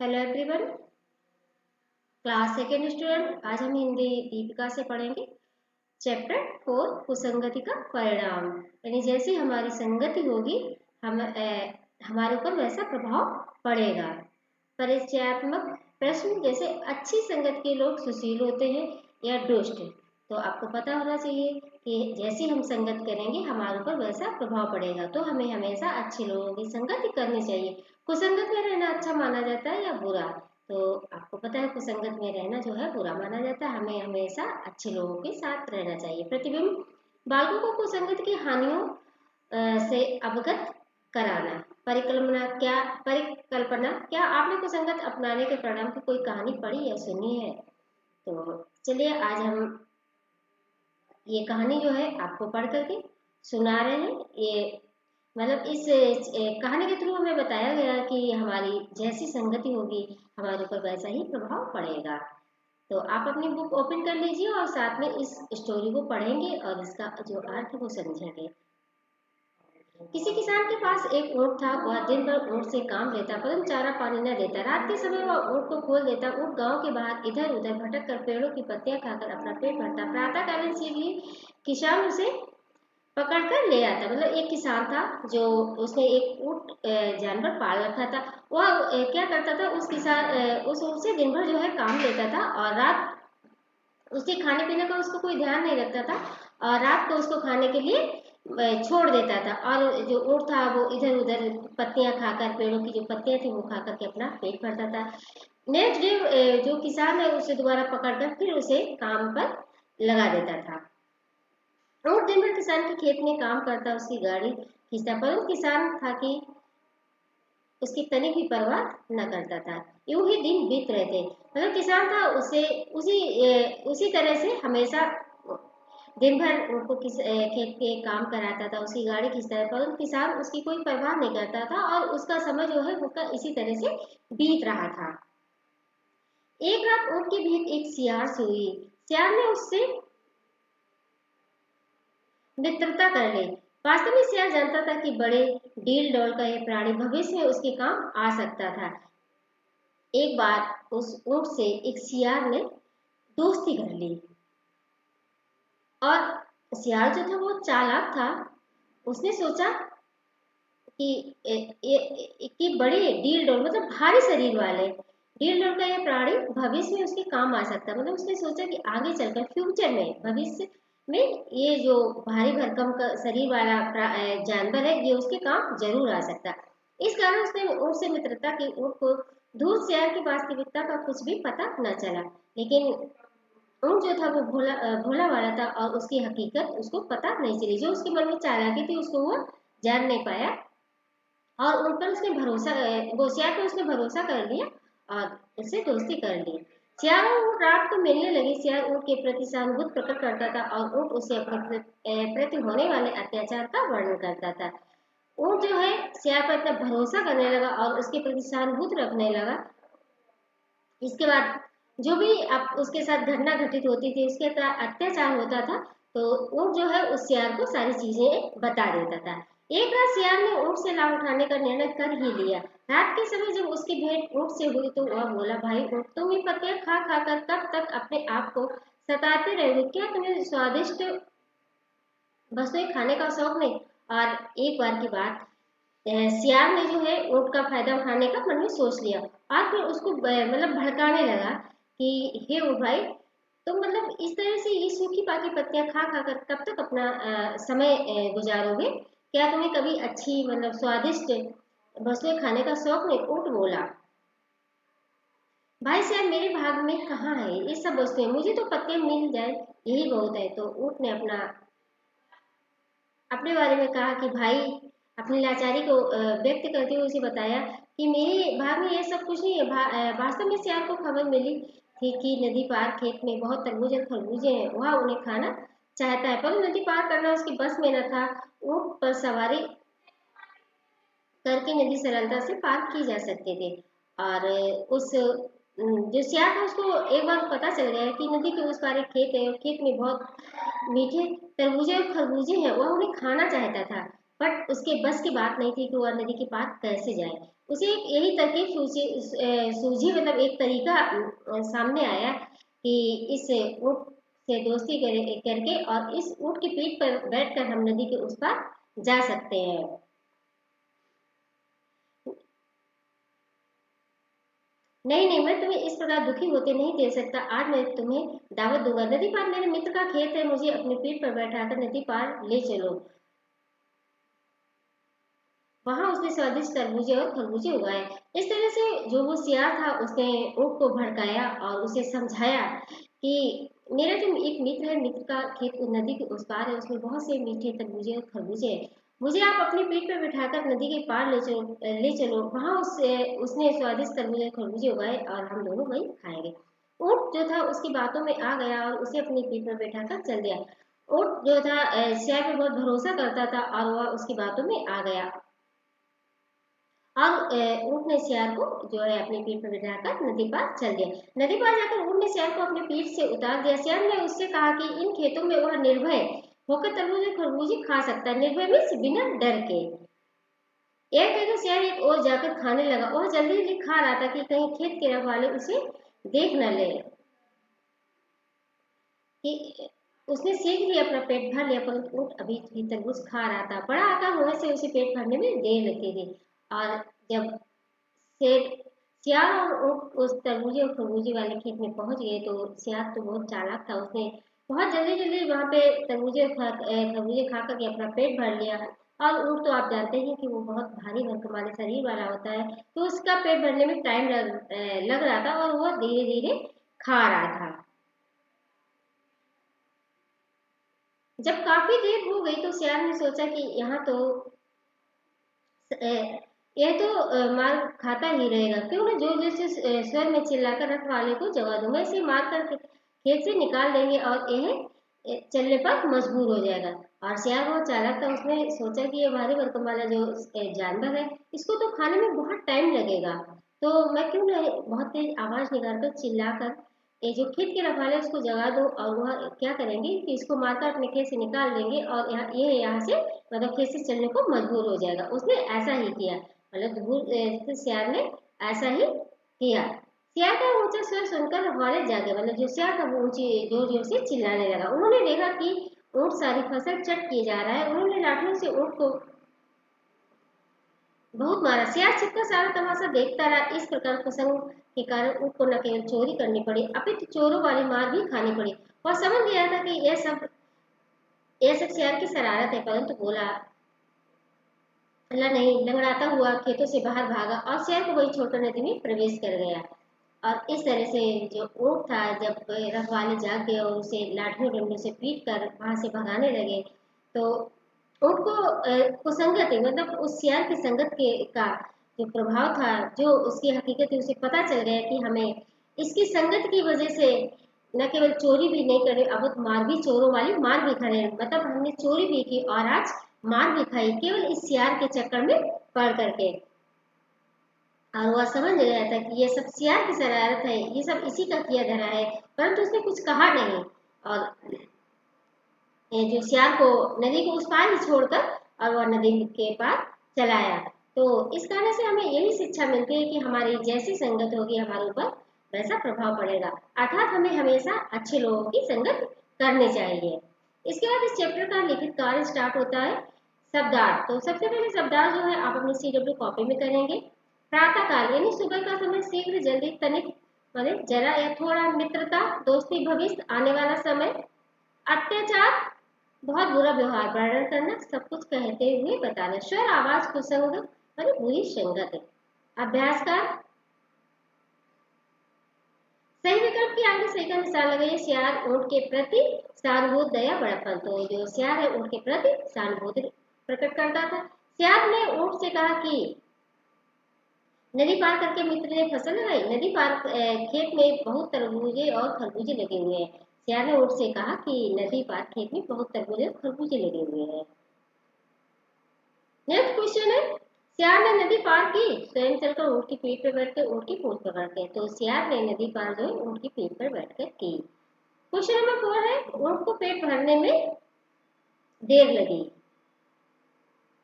Hello everyone, class second student. आज हम हिंदी दीपिका से पढ़ेंगे चैप्टर 4 कुसंगति का परिणाम। यानी जैसी हमारी संगति होगी हमारे ऊपर वैसा प्रभाव पड़ेगा। परिचयात्मक प्रश्न जैसे अच्छी संगत के लोग सुशील होते हैं या दुष्ट। तो आपको पता होना चाहिए कि जैसी हम संगत करेंगे हमारे ऊपर वैसा प्रभाव पड़ेगा। तो हमें हमेशा अच्छे लोगों की संगति करनी चाहिए। कुसंगत में रहना अच्छा माना जाता है या बुरा? तो आपको पता है कुसंगत में रहना जो है बुरा माना जाता है। हमें हमेशा अच्छे लोगों के साथ रहना चाहिए। प्रतिबिंब बालकों को कुसंगत की हानियों से अवगत कराना। परिकल्पना क्या आपने कुसंगत अपनाने के परिणाम की कोई कहानी पढ़ी या सुनी है? तो चलिए आज हम ये कहानी जो है आपको पढ़ करके सुना रहे हैं। ये मतलब इस कहानी के थ्रू हमें बताया गया कि हमारी जैसी संगति होगी हमारे ऊपर वैसा ही प्रभाव पड़ेगा। तो आप अपनी बुक ओपन कर लीजिए और साथ में इस स्टोरी को पढ़ेंगे और इसका जो अर्थ है वो समझेंगे। किसी किसान के पास एक ऊँट था। वह दिन भर ऊँट से काम लेता परंतु चारा पानी न देता। रात के समय वह ऊँट को खोल देता। ऊँट गांव के बाहर इधर उधर भटक कर पेड़ों की पत्तियां खाकर अपना पेट भरता। प्रातःकालीन सीधी किसान उसे पकड़ कर ले आता। मतलब एक किसान था जो उसने एक ऊँट जानवर पाल रखा था। वह क्या करता था, उस ऊँट से दिन भर जो है काम लेता था और रात उसके खाने पीने का उसको कोई ध्यान नहीं रखता था और रात को उसको खाने के लिए छोड़ देता था। और जो ऊँट था वो इधर उधर पत्तियां खाकर, पेड़ों की जो पत्तियां थी वो खा करके अपना पेट भरता था। नेक्स्ट डे जो किसान है उसे दोबारा पकड़कर फिर उसे काम पर लगा देता था। ऊँट दिन भर किसान के खेत में काम करता, उसकी गाड़ी खींचता, परंतु किसान था कि उसकी तनिक भी परवाह न करता था। यूं ही दिन बीत रहे थे। मतलब किसान था, उसे उसी तरह से हमेशा दिन भर उनको खेत पे काम कराता था, उसकी गाड़ी खींचता था, परंतु किसान उसकी कोई परवाह नहीं करता था और उसका समय जो है उसका इसी तरह से बीत रहा था। एक रात ऊँट की भेंट एक सियार से हुई। सियार ने उससे मित्रता कर ली। वास्तव में सियार जानता था कि बड़े डील डॉल का यह प्राणी भविष्य में उसके काम आ सकता था। एक बार उस ऊँट से एक सियार ने दोस्ती कर ली और सियार जो था वो चालाक था। उसने सोचा कि बड़े डील डॉल मतलब भारी शरीर वाले डील डॉल का यह प्राणी भविष्य में उसके काम आ सकता है। मतलब उसने सोचा कि आगे चलकर फ्यूचर में भविष्य में ये जो भारी भरकम का शरीर वाला जानवर है ये उसके काम जरूर आ सकता है। इस कारण उसने ऊँट से मित्रता की। ऊँट को दूर सियार की वास्तविकता का कुछ भी पता न चला, लेकिन ऊँट जो था वो भोला वाला था और उसकी हकीकत उसको पता नहीं चली। जो उसके मन में चालाकी थी उसको वो जान नहीं पाया और उन पर उसने वो सियार पर उसने भरोसा कर लिया और उससे दोस्ती कर ली। सियार और ऊँट रात को मिलने लगे। सियार ऊँट के प्रति सहानुभूति प्रकट करता था और ऊँट उसे अपने प्रति होने वाले अत्याचार का वर्णन करता था। ऊँट जो है सियार पर इतना भरोसा करने लगा और उसके प्रति सहानुभूति रखने लगा। इसके बाद जो भी अब उसके साथ घटना घटित होती थी, उसके अत्याचार होता था, तो ऊँट जो है उस सियार को सारी चीजें बता देता था। एक रात सियार ने ऊँट से लाभ उठाने का निर्णय कर ही लिया। रात के समय जब उसकी भेंट ऊँट से हुई तो वह बोला, भाई ऊँट, तुम ही पत्तियां खा खा कर कब तक अपने आप को सताते रहोगे? क्या तुम्हें स्वादिष्ट वस्तुएं खाने का शौक नहीं? और एक बार की बात, सियार ने जो है ऊँट का फायदा उठाने का मन में सोच लिया और फिर उसको मतलब भड़काने लगा कि हे ऊँट भाई, तुम मतलब इस तरह से ये सूखी पाकी पत्तियां खा खा कर कब तक अपना समय गुजारोगे? क्या तुम्हें कभी अच्छी मतलब स्वादिष्ट वस्तुएं खाने का शौक नहीं? ऊँट बोला, भाई साहब, मेरे भाग में कहाँ है ये सब वस्तुएं? मुझे तो पत्ते मिल जाए यही बहुत है। तो ऊँट ने अपने बारे में कहा कि भाई, अपनी लाचारी को व्यक्त करते हुए उसे बताया कि मेरे भाग में ये सब कुछ नहीं है। वास्तव में सियार को खबर मिली थी कि नदी पार खेत में बहुत तरबूज और खरबूजे हैं, वह उन्हें खाना चाहता है, पर नदी पार करना उसके बस में न था। ऊँट पर सवारी करके नदी सरलता से पार की जा सकते थे और जो सियार था उसको एक बार पता चल गया कि नदी के उस पार एक खेत है और खेत में बहुत मीठे तरबूजे और खरबूजे हैं। वह उन्हें खाना चाहता था, बट उसके बस की बात नहीं थी कि वह नदी के पार कैसे जाए। उसे एक यही तरकीब सूझी, मतलब एक तरीका सामने आया कि इस ऊँट से दोस्ती करके और इस ऊँट की पीठ पर बैठकर हम नदी के उस पार जा सकते हैं। नहीं नहीं, मैं तुम्हें इस प्रकार दुखी होते नहीं दे सकता। आज मैं तुम्हें दावत दूंगा। नदी पार मेरे मित्र का खेत है, मुझे अपनी पीठ पर बैठाकर नदी पार ले चलो। वहां उसने स्वादिष्ट तरबूजे और खरबूजे उगाए। इस तरह से जो वो सियार था उसने ऊँट को भड़काया और उसे समझाया कि मेरा जो एक मित्र है, मित्र का खेत उस नदी के उस पार है, उसमें बहुत से मीठे तरबूजे और खरबूजे हैं। मुझे आप अपनी पीठ पर बिठाकर नदी के पार ले चलो। वहां उसने स्वादिष्ट तरबूजे और खरबूजे उगाए और हम दोनों वही खाएंगे। ऊँट जो था उसकी बातों में आ गया और उसे अपनी पीठ पर बैठाकर चल दिया। ऊँट जो था सियार पर बहुत भरोसा करता था और वह उसकी बातों में आ गया और ऊँट ने सियार को जो है अपनी पीठ पर बिठाकर नदी पार चल दिया। नदी पार जाकर ऊँट ने सियार को अपनी पीठ से उतार दिया। सियार ने उससे कहा कि इन खेतों में वह निर्भय होकर तरबूज और खरबूजे खा सकता है। निर्भय मीन्स बिना डर के। यह कहकर सियार एक ओर जाकर खाने लगा। वह जल्दी जल्दी खा रहा था कि कहीं खेत के रखवाले उसे देख न ले कि उसने सीख लिया, अपना पेट भर लिया, परंतु ऊँट अभी भी तरबूज खा रहा था। बड़ा आकार होने से उसे पेट भरने में देर लगती थी। और जब शेर सियार और ऊँट उस तरबूजे और खरबूजे वाले खेत में पहुंच गए तो सियार तो बहुत चालाक था। उसने बहुत जल्दी जल्दी वहां पे खरबूजे खा करके अपना पेट भर लिया। और ऊँट तो आप जानते हैं कि वो बहुत भारी भरकम वाले शरीर वाला होता है, तो उसका पेट भरने में टाइम लग रहा था और वो धीरे धीरे खा रहा था। जब काफी देर हो गई तो सियार ने सोचा कि यहाँ तो यह तो मार खाता ही रहेगा, क्यों ना जोर जोर से स्वर में चिल्लाकर रखवाले को जगा दूंगा। इसे मार कर खेत से निकाल देंगे और यह चलने पर मजबूर हो जाएगा। और सियार बहुत चालाक था, उसने सोचा कि ये भारी भरकम वाला जो जानवर है इसको तो खाने में बहुत टाइम लगेगा, तो मैं क्यों ना बहुत तेज आवाज निकालकर चिल्लाकर ये जो खेत के रखवाले उसको जगा दो और वह क्या करेंगे कि इसको मारकर अपने खेत से निकाल देंगे और यहाँ से मतलब खेत से चलने को मजबूर हो जाएगा। उसने ऐसा ही किया, मतलब सियार ने ऐसा ही किया। सियार का ऊंचा स्वर सुनकर रखवाले जागे, मतलब जो सियार था वो ऊंची जोर जोर से चिल्लाने लगा। उन्होंने देखा कि ऊँट सारी फसल चट किए जा रहा है। उन्होंने लाठियों से ऊँट को बहुत मारा। सियार छिपकर सारा तमाशा देखता रहा। इस प्रकार कुसंग के कारण ऊँट को न केवल चोरी करनी पड़ी अपितु चोरों वाली मार भी खानी पड़ी। वह समझ गया था कि यह सब सियार की शरारत है, परंतु बोला अल्लाह नहीं। लंगड़ाता हुआ खेतों से बाहर भागा और सियार को वही छोटा नदी में प्रवेश कर गया। और इस तरह से जो ऊँट था, जब रखवाले जाग गए और उसे लाठियों डंडों से पीट कर वहां से भगाने लगे तो ऊँट को कुसंगत मतलब उस सियार की संगत का जो प्रभाव था, जो उसकी हकीकत थी, उसे पता चल गया कि हमें इसकी संगत की वजह से न केवल चोरी भी नहीं करे, अब तो मार भी, चोरों वाली मार भी खा रहे हैं। मतलब हमने चोरी भी की और आज मार भी खाई केवल इस सियार के चक्कर में पड़ करके। और वह समझ गया था कि ये सब सियार की शरारत है, ये सब इसी का किया धरा है, परंतु उसने कुछ कहा नहीं। और ये जो सियार को नदी को उस पार ही छोड़कर और वह नदी के पार चलाया। तो इस कारण से हमें यही शिक्षा मिलती है कि हमारी जैसी संगत होगी हमारे ऊपर वैसा प्रभाव पड़ेगा, अर्थात हमें हमेशा अच्छे लोगों की संगत करनी चाहिए। इसके बाद इस चैप्टर का लिखित कार्य स्टार्ट होता है शब्दार्थ। तो सबसे पहले शब्दार्थ जो है आप अपनी CW कॉपी में करेंगे। प्रातः काल यानी सुबह का समय, शीघ्र, जल्दी, तनिक माने जरा या थोड़ा, मित्रता, दोस्ती, भविष्य, आने वाला समय, अत्याचार, बहुत बुरा व्यवहार, वर्णन करना, सब कुछ कहते हुए बताना, स्वर, आवाज, कुसंग माने बुरी संगत। अभ्यास का सही विकल्प के आगे सही का निशान लगाइए। सियार ऊँट के प्रति सहानुभूति, दया, बड़प्पन। तो जो सियार है ऊँट के प्रति सहानुभूति प्रकट करता था। सियार ने ऊँट से कहा कि नदी पार करके मित्र ने फसल लगाई। नदी पार खेत में बहुत तरबूजे और खरबूजे लगे हुए हैं। सियार ने ऊँट से कहा कि नदी पार खेत में बहुत तरबूजे और खरबूजे लगे हुए हैं। नेक्स्ट क्वेश्चन है, सियार ने नदी पार की, स्वयं चलकर ऊँट की पीठ पर बैठकर ऊँट की पूंछ पकड़ते। तो सियार ने नदी पार जो है ऊँट की पीठ पर बैठकर की। क्वेश्चन नंबर 4 है, ऊँट को पेट भरने में देर लगी।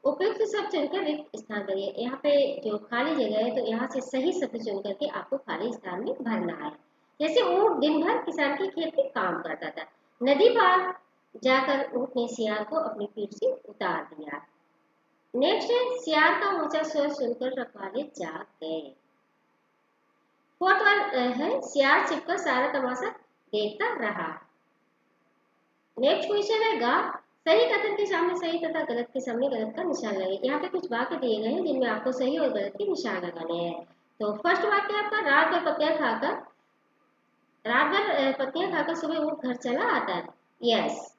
उपयुक्त शब्द चुनकर रिक्त स्थान भरिए। यहाँ पे जो खाली जगह है तो यहाँ से सही शब्द चुन करके आपको खाली स्थान में भरना है। जैसे ऊँट दिन भर किसान के खेत में काम करता था। नदी पार जाकर ऊँट ने सियार को अपनी पीठ से उतार दिया। नेक्स्ट है सियार का ऊंचा स्वर सुनकर रखवाले जाग गए। फोर्थ वन है सियार छिपकर सारा तमाशा देखता रहा। नेक्स्ट क्वेश्चन है गा। सही कथन के सामने सही तथा गलत के सामने गलत का निशान लगे। यहाँ पे कुछ वाक्य दिए गए हैं जिनमें आपको सही और गलत के निशान लगाने हैं। तो फर्स्ट वाक्य आपका रात भर पत्तियां खाकर सुबह ऊँट घर चला आता है। यस,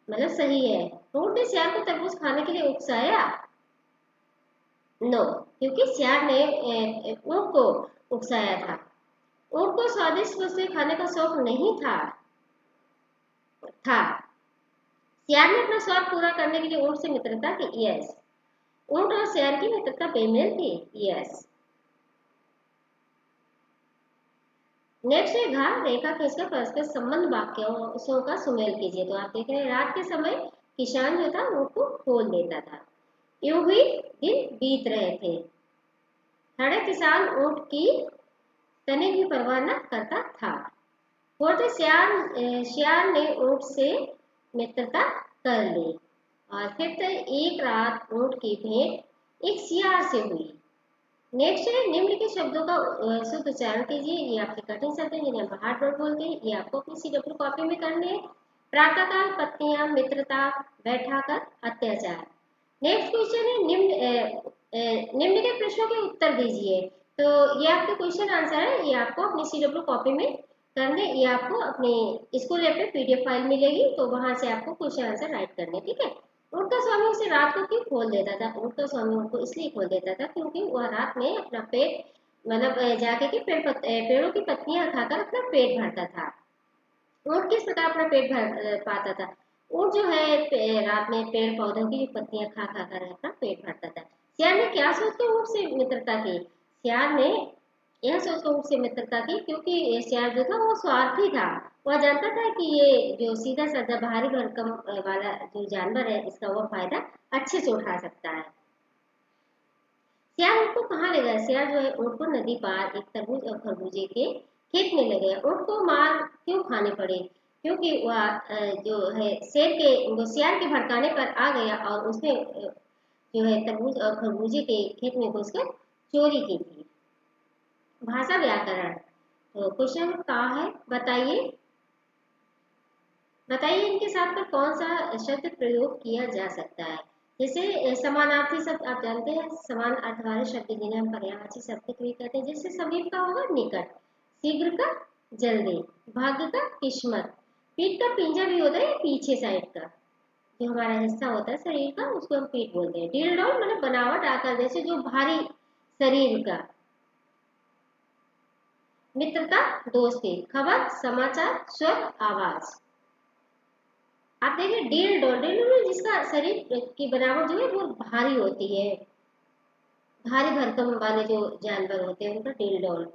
मतलब सही है। ऊँट ने सियार को तरबूज खाने के लिए उकसाया। नो, क्योंकि सियार ने ऊँट को उकसाया था। ऊँट को स्वादिष्ट वस्तुएं खाने का शौक नहीं था। सियार ने अपना शौक पूरा करने के लिए ऊँट से मित्रता की। यस, ऊँट और सियार की मित्रता बेमेल थी। यस। नेक्स्ट है घा। रेखा खींचकर परस्पर संबंध वाक्यों का सुमेल कीजिए। तो आप देख रहे हैं रात के समय किसान जो था ऊँट को खोल देता था। यूं ही दिन बीत रहे थे। खड़े किसान ऊँट की तनिक भी परवाह न करता था। फोर्थ सियार ने ऊँट से मित्रता कर ली। और फिफ्थ एक रात ऊँट की भेंट एक सियार से हुई। नेक्स्ट है निम्न के शब्दों का शुद्ध उच्चारण कीजिए। ये आपके कठिन शब्द हैं जिन्हें हम हार्ड वर्ड बोलते हैं। ये आपको अपनी CW कॉपी में करने हैं। प्रातःकाल, पत्तियां, मित्रता, बैठाकर, अत्याचार। नेक्स्ट क्वेश्चन है निम्न के प्रश्नों के उत्तर दीजिए। तो ये आपके क्वेश्चन आंसर है। ये आपको अपनी CW कॉपी में करने, ये आपको अपनी स्कूल ऐप पे PDF फाइल मिलेगी, तो वहां से आपको क्वेश्चन आंसर राइट करने। ठीक है। ऊँट का स्वामी उसे रात को क्यों खोल देता था? ऊँट का स्वामी उनको इसलिए खोल देता था क्योंकि वह रात में अपना पेट मतलब जाके के पेड़ों की पत्तियां खाकर अपना पेट भरता था। ऊँट किस प्रकार अपना पेट भर पाता था? ऊँट जो है रात में पेड़ पौधों की पत्तियां खा खा कर अपना पेट भरता था। सियार ने क्या सोचकर ऊँट से मित्रता की? सियार ने यह सोचकर ऊँट से मित्रता की क्योंकि सियार जो था वो स्वार्थी था। वह जानता था कि ये जो सीधा साधा भारी भरकम वाला जो जानवर है इसका वह फायदा अच्छे से उठा सकता है। सियार ऊँट को कहाँ ले गया? सियार जो है ऊँट को नदी पार एक तरबूज और खरबूजे के खेत में ले गया। ऊँट को मार क्यों खाने पड़े? क्योंकि वह जो है सियार के भड़काने पर आ गया और उसने जो है तरबूज और खरबूजे के खेत में घुसकर चोरी की थी। भाषा व्याकरण। तो क्वेश्चन कहाँ है बताइए इनके साथ पर कौन सा शब्द प्रयोग किया जा सकता है? जैसे समानार्थी शब्द आप जानते हैं, समान अर्थ वाले शब्द जिन्हें हम पर्यायवाची शब्द भी कहते हैं। जैसे समीप का होगा निकट, शीघ्र का जल्दी, भाग्य का किस्मत, पीठ का पिंजा भी होता है पीछे साइड का जो हमारा हिस्सा होता है शरीर का उसको हम पीठ बोलते हैं। डील डॉल मतलब बनावट आकार जैसे जो भारी शरीर का। मित्रता दोस्ती, खबर समाचार, स्वर आवाज। आप देखिए डील डॉल जिसका शरीर की बनावट जो है वो भारी होती है, भारी भरकम वाले जो जानवर होते हैं उनका डील डॉल।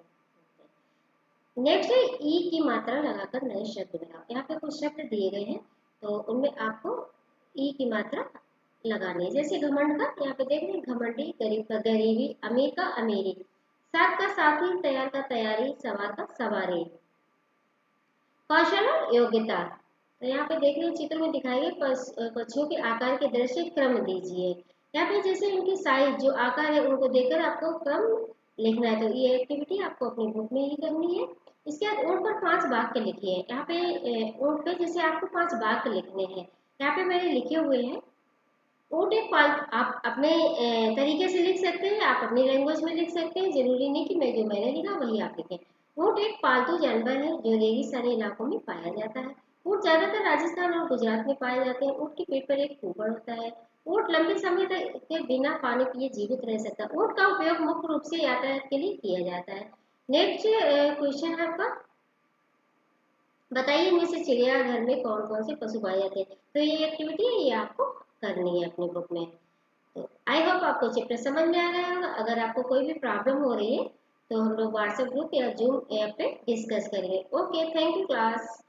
नेक्स्ट है ई की मात्रा लगाकर नए शब्द बनाओ। यहाँ पे कुछ शब्द दिए गए हैं तो उनमें आपको ई की मात्रा लगानी है। जैसे घमंड का यहाँ पे देख रहे हैं, घमंडी, गरीब का गरीबी, अमीर का अमीरी, साथ का साथी, तैयार का तैयारी, सवार का सवारी। कौशल और योग्यता। तो यहाँ पे देख रहे हैं चित्र में दिखाई गए पक्षियों के आकार के दृश्य क्रम दीजिए। यहाँ पे जैसे उनकी साइज जो आकार है उनको देखकर आपको क्रम लिखना है। तो ये एक्टिविटी आपको अपनी बुक में ही करनी है। इसके बाद ऊँट पर 5 वाक्य लिखिए। यहाँ पे ऊँट पे जैसे आपको 5 वाक्य लिखने हैं। यहाँ पे मैंने लिखे हुए हैं। ऊँट एक पालतू, आप अपने तरीके से लिख सकते हैं, आप अपनी लैंग्वेज में लिख सकते हैं। जरूरी नहीं कि मैं जो मैंने लिखा वही आप लिखें। ऊँट एक पालतू जानवर है जो रेगिस्तानी इलाकों में पाया जाता है। ऊँट ज्यादातर राजस्थान और गुजरात में पाए जाते हैं। ऊँट के पेट पर एक कुहड़ होता है। ऊँट लंबे समय तक के बिना पानी पिए जीवित रह सकता है। ऊँट का उपयोग मुख्य रूप से यातायात के लिए किया जाता है। नेक्स्ट क्वेश्चन है आपका, बताइए इनमें से चिड़ियाघर में कौन कौन से पशु पाए जाते हैं? तो ये एक्टिविटी है, ये आपको करनी है अपनी बुक में। तो आई होप आपको चैप्टर समझ में आ गया होगा। अगर आपको कोई भी प्रॉब्लम हो रही है तो हम लोग व्हाट्सएप ग्रुप या जूम ऐप पे डिस्कस करेंगे। Okay, thank you class.